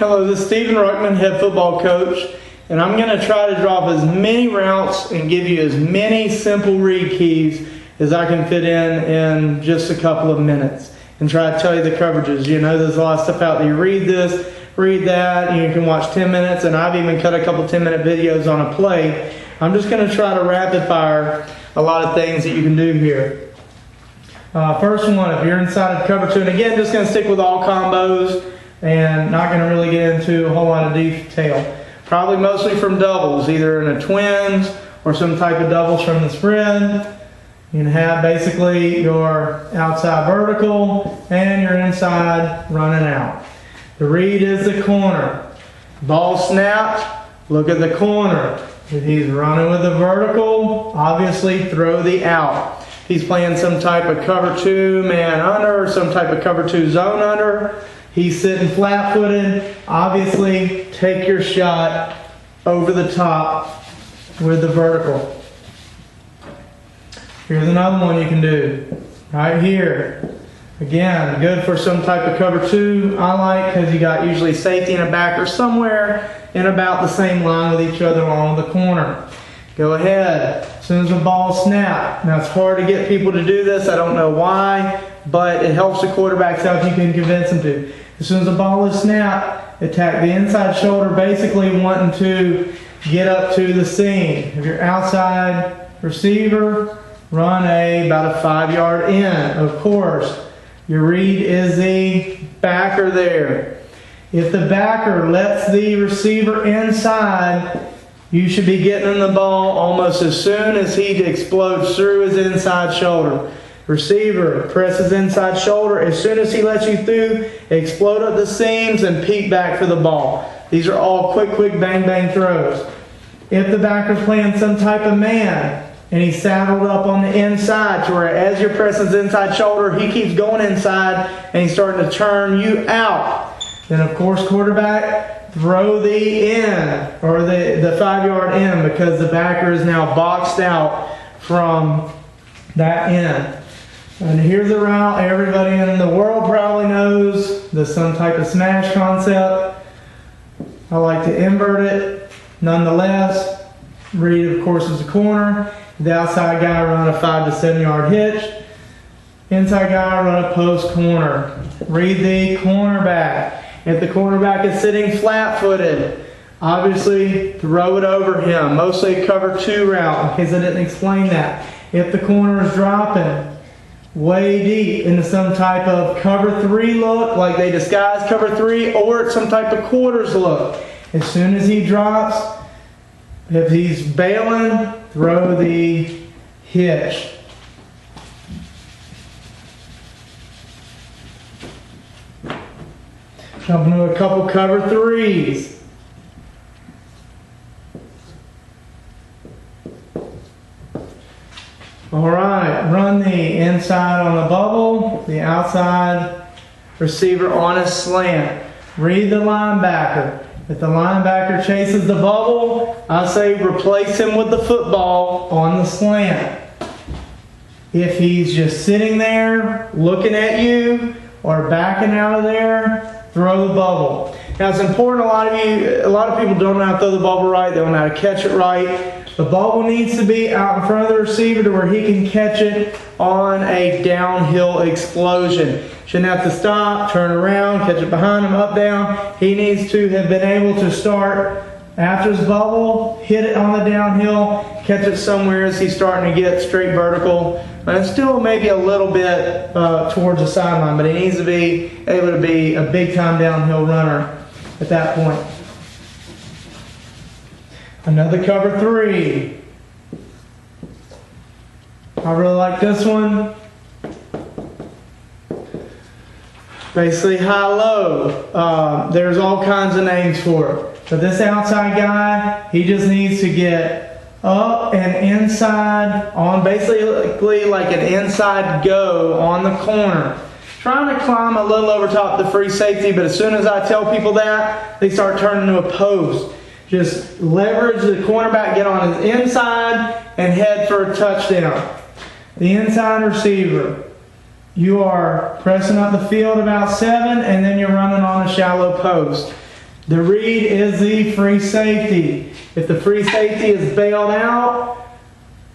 Hello, this is Stephen Ruckman, head football coach, and I'm going to try to drop as many routes and give you as many simple read keys as I can fit in just a couple of minutes and try to tell you the coverages. You know, there's a lot of stuff out there. You read this, read that, you can watch 10 minutes, and I've even cut a couple 10-minute videos on a play. I'm just going to try to rapid fire a lot of things that you can do here. First one, if you're inside of cover 2, and again, just going to stick with all combos and not going to really get into a whole lot of detail. Probably mostly from doubles, either in a twins or some type of doubles from the spread. You can have basically your outside vertical and your inside running out. The read is the corner. Ball snapped, look at the corner. If he's running with the vertical, obviously throw the out. If he's playing some type of cover 2 man under or some type of cover 2 zone under, he's sitting flat-footed, obviously take your shot over the top with the vertical. Here's another one you can do right here. Again, good for some type of cover 2 I like, because you got usually safety and a backer somewhere in about the same line with each other along the corner. Go ahead, as soon as the ball snaps. Now it's hard to get people to do this, I don't know why, but it helps the quarterbacks out if you can convince them to. As soon as the ball is snapped, attack the inside shoulder, basically wanting to get up to the seam. If you're outside receiver, run about a 5-yard in. Of course, your read is the backer there. If the backer lets the receiver inside, you should be getting the ball almost as soon as he explodes through his inside shoulder. Receiver presses inside shoulder. As soon as he lets you through, explode up the seams and peek back for the ball. These are all quick, bang, bang throws. If the backer's playing some type of man and he's saddled up on the inside to where as you're pressing his inside shoulder, he keeps going inside and he's starting to turn you out, then of course quarterback, throw the in or the 5-yard in, because the backer is now boxed out from that end. And here's a route everybody in the world probably knows, the some type of smash concept. I like to invert it. Nonetheless, read of course is the corner. The outside guy run a 5 to 7 yard hitch. Inside guy run a post corner. Read the cornerback. If the cornerback is sitting flat-footed, obviously throw it over him. Mostly a cover 2 route, in case I didn't explain that. If the corner is dropping way deep into some type of cover 3 look, like they disguise cover 3, or it's some type of quarters look. As soon as he drops, if he's bailing, throw the hitch. Jump into a couple cover 3s. Alright, run the inside on the bubble, the outside receiver on a slant. Read the linebacker. If the linebacker chases the bubble, I say replace him with the football on the slant. If he's just sitting there looking at you or backing out of there, throw the bubble. Now it's important, a lot of people don't know how to throw the bubble right, they don't know how to catch it right. The bubble needs to be out in front of the receiver to where he can catch it on a downhill explosion. Shouldn't have to stop, turn around, catch it behind him, up, down. He needs to have been able to start after his bubble, hit it on the downhill, catch it somewhere as he's starting to get straight vertical. And still maybe a little bit towards the sideline, but he needs to be able to be a big time downhill runner at that point. Another cover 3. I really like this one. Basically high-low. There's all kinds of names for it. But this outside guy, he just needs to get up and inside on basically like an inside go on the corner. Trying to climb a little over top the free safety, but as soon as I tell people that, they start turning to a post. Just leverage the cornerback, get on his inside, and head for a touchdown. The inside receiver, you are pressing up the field about 7, and then you're running on a shallow post. The read is the free safety. If the free safety is bailed out,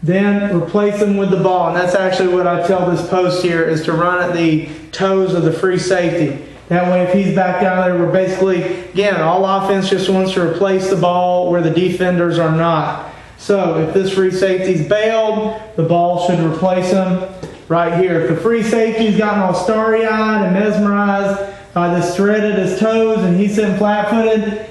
then replace them with the ball. And that's actually what I tell this post here, is to run at the toes of the free safety. That way if he's back down there, we're basically, again, all offense just wants to replace the ball where the defenders are not. So if this free safety's bailed, the ball should replace him right here. If the free safety's gotten all starry-eyed and mesmerized by this thread at his toes and he's sitting flat-footed,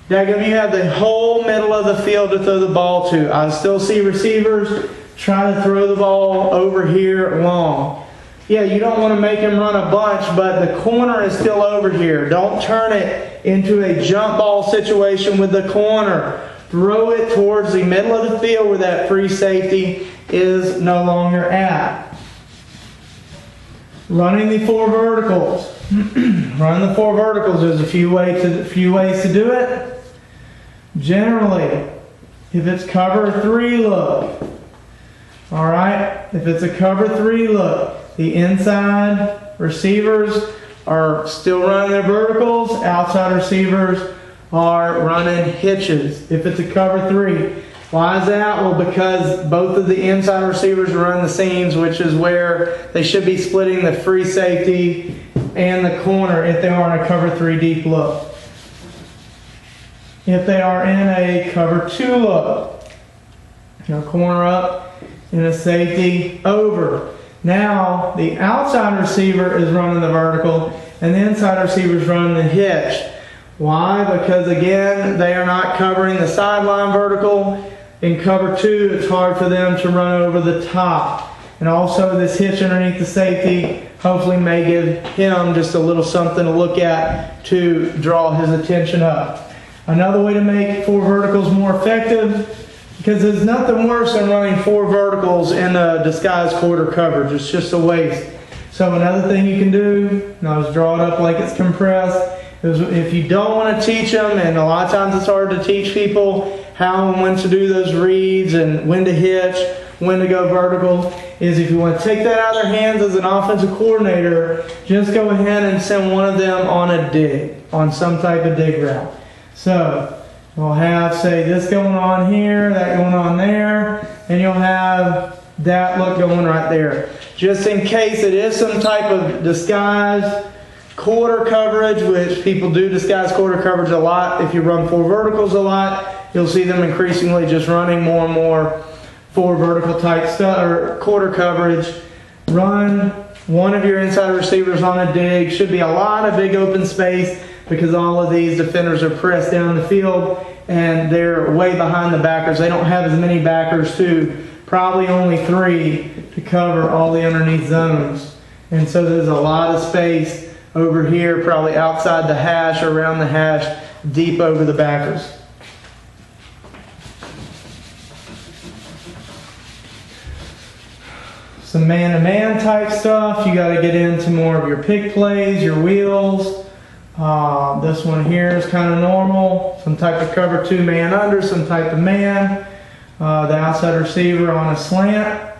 daggum, you have the whole middle of the field to throw the ball to. I still see receivers try to throw the ball over here long. Yeah, you don't want to make him run a bunch, but the corner is still over here. Don't turn it into a jump ball situation with the corner. Throw it towards the middle of the field where that free safety is no longer at. Running the four verticals. Run the four verticals. There's a few ways to do it. Generally, if it's cover 3 look, all right, if it's a cover 3 look, the inside receivers are still running their verticals, outside receivers are running hitches. If it's a cover 3, why is that? Well, because both of the inside receivers run the seams, which is where they should be splitting the free safety and the corner if they are in a cover 3 deep look. If they are in a cover 2 look, corner up in a safety over. Now the outside receiver is running the vertical and the inside receiver is running the hitch. Why? Because again, they are not covering the sideline vertical. In cover 2, it's hard for them to run over the top. And also this hitch underneath the safety hopefully may give him just a little something to look at to draw his attention up. Another way to make 4 verticals more effective, because there's nothing worse than running 4 verticals in a disguised quarter coverage. It's just a waste. So another thing you can do, now is draw it up like it's compressed. Is if you don't want to teach them, and a lot of times it's hard to teach people how and when to do those reads and when to hitch, when to go vertical, is if you want to take that out of their hands as an offensive coordinator, just go ahead and send one of them on a dig, on some type of dig route. So we'll have, say, this going on here, that going on there, and you'll have that look going right there. Just in case it is some type of disguised quarter coverage, which people do disguise quarter coverage a lot. If you run 4 verticals a lot, you'll see them increasingly just running more and more 4 vertical type stuff or quarter coverage. Run one of your inside receivers on a dig. Should be a lot of big open space because all of these defenders are pressed down the field and they're way behind the backers. They don't have as many backers too. Probably only 3 to cover all the underneath zones. And so there's a lot of space over here, probably outside the hash, around the hash, deep over the backers. Some man-to-man type stuff. You got to get into more of your pick plays, your wheels. This one here is kind of normal. Some type of cover 2 man under, some type of man. The outside receiver on a slant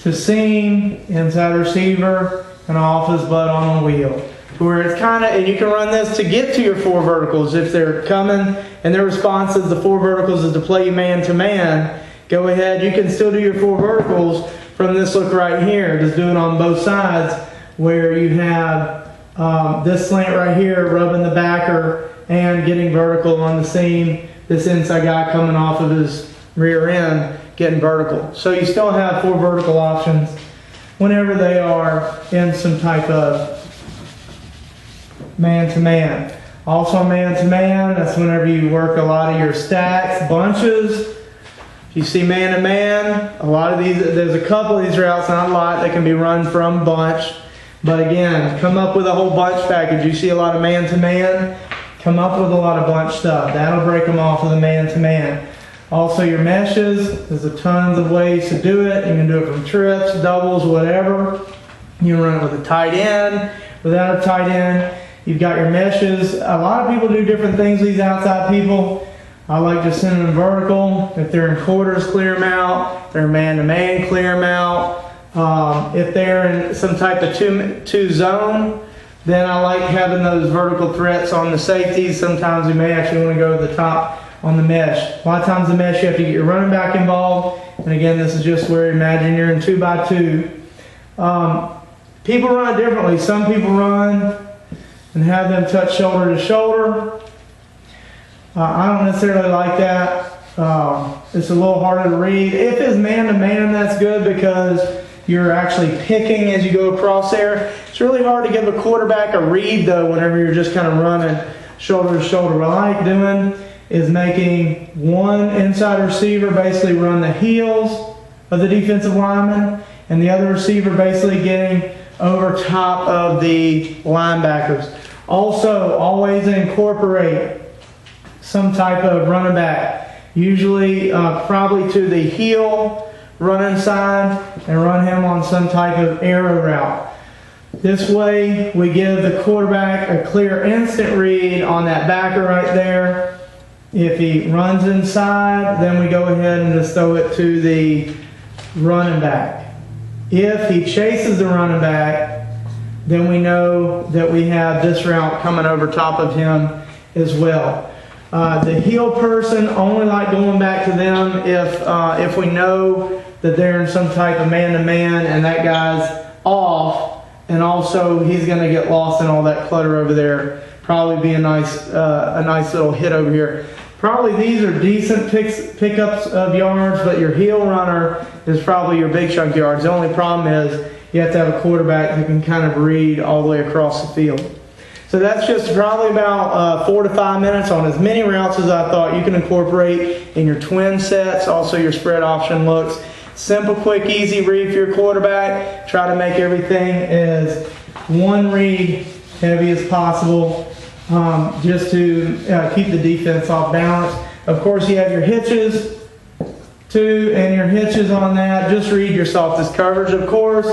to seam, inside receiver, and off his butt on a wheel. Where it's kind of, and you can run this to get to your 4 verticals. If they're coming and their response is the 4 verticals is to play you man to man, go ahead. You can still do your 4 verticals from this look right here. Just do it on both sides where you have this slant right here rubbing the backer and getting vertical on the seam. This inside guy coming off of his rear end getting vertical. So you still have 4 vertical options whenever they are in some type of man-to-man. Also man-to-man, that's whenever you work a lot of your stacks, bunches. If you see man-to-man, a lot of these, there's a couple of these routes, not a lot, that can be run from bunch. But again, come up with a whole bunch package. You see a lot of man-to-man, come up with a lot of bunch stuff. That'll break them off of the man-to-man. Also your meshes, there's a tons of ways to do it. You can do it from trips, doubles, whatever. You can run it with a tight end, without a tight end. You've got your meshes. A lot of people do different things with these outside people. I like just sending them vertical. If they're in quarters, clear them out. If they're man-to-man, clear them out. If they're in some type of two zone, Then I like having those vertical threats on the safeties. Sometimes we may actually want to go to the top on the mesh. A lot of times the mesh, you have to get your running back involved. And again, this is just where, imagine you're in 2x2. People run it differently. Some people run and have them touch shoulder to shoulder. I don't necessarily like that. It's a little harder to read. If it's man to man, that's good because you're actually picking as you go across there. It's really hard to give a quarterback a read though whenever you're just kind of running shoulder to shoulder. What I like doing is making one inside receiver basically run the heels of the defensive lineman and the other receiver basically getting over top of the linebackers. Also, always incorporate some type of running back, usually probably to the heel, run inside and run him on some type of arrow route. This way we give the quarterback a clear instant read on that backer right there. If he runs inside, then we go ahead and just throw it to the running back. If he chases the running back, then we know that we have this route coming over top of him as well. The heel person, only like going back to them if we know that they're in some type of man-to-man and that guy's off, and also he's going to get lost in all that clutter over there. Probably be a nice little hit over here. Probably these are decent pickups of yards, but your heel runner is probably your big chunk yards. The only problem is you have to have a quarterback who can kind of read all the way across the field. So that's just probably about 4 to 5 minutes on as many routes as I thought you can incorporate in your twin sets, also your spread option looks. Simple, quick, easy read for your quarterback. Try to make everything as one read heavy as possible, just to keep the defense off balance. Of course, you have your hitches too, and your hitches on that. Just read your softest coverage, of course.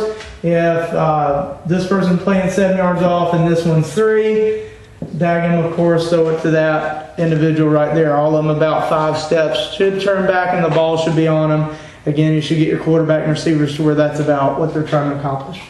If this person's playing 7 yards off and this one's 3, dag him, of course, throw it to that individual right there. All of them about 5 steps. Should turn back and the ball should be on them. Again, you should get your quarterback and receivers to where that's about what they're trying to accomplish.